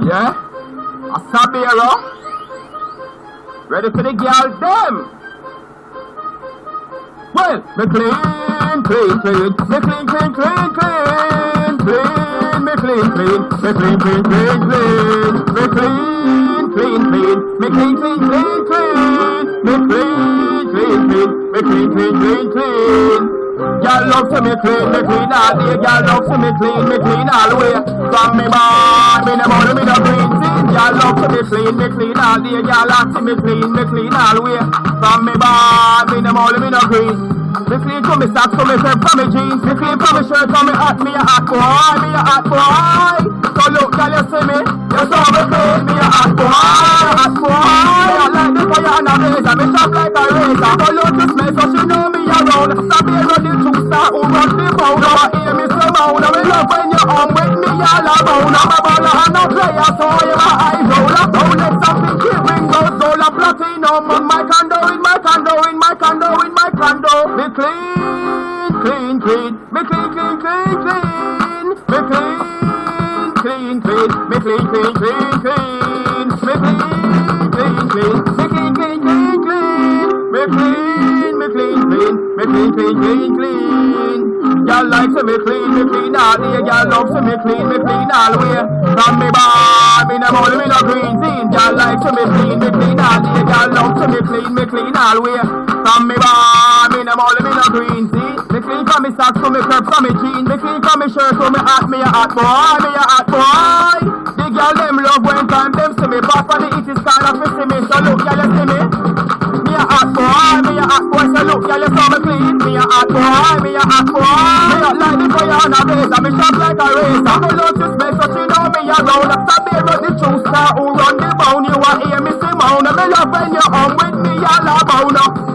Yeah? A Sabero. Ready for the girl them. Well, me clean, clean, clean. Me clean, clean, clean, clean, clean. Me clean, clean. Me clean, clean, clean, clean. Me clean, clean, clean. Me clean, clean, clean, clean. Me clean, clean, clean. Me clean, clean, clean, clean. Y'all love to me clean all day. Y'all love to me clean all the way. From me born, me no money, me no green tea. Y'all love to me clean all day. Y'all like to me clean all the way. From me born, me no money, me no green. Me clean from me socks, from me shirt, from me jeans. Me clean from me shirt, from me hat, me a hot boy, me a hot boy. So look, y'all you see me, you saw me clean, me a hot boy, hot boy. I like the fire and a razor, me sharp like a razor. So look to smell, so she know me around. Sabero the true star who run the phone. Now I hear me surround. Now me love when you with me all around. I'm a baller and a player, so I'm a high roller. Don't let something keep ring goes all a platinum on my condo, in my condo, in my condo, in my condo. Me clean, clean, clean. Me clean, clean, clean, clean. Me clean, clean, clean. Me clean, clean, clean, clean. Me clean, clean, clean. Me clean, clean, clean, clean. Me clean, me clean, clean. Me clean, clean, clean, clean. Y'all like to me clean all day. Y'all love to me clean all the way. From me bar, me no money, me no green tea. Y'all like to me clean all day. Y'all love to me clean all the way. From me bar, me no money, me no green tea. Me clean from me socks, from me shirt, from me jeans. Me clean from me shirt, from me hat, me a hot boy, me a hot boy. The girl them love when time them see me. Pop on the it is kind of see me. So look, y'all you see me. Me a hot boy, so look, y'all you saw me clean. Me a hot boy, me a hot boy. Me hot like the fire on a razor, me sharp like a razor. So look to smell, so she know me around. A Sabero the true star who run the bone. You a hear me Simone, me love when you with me all about.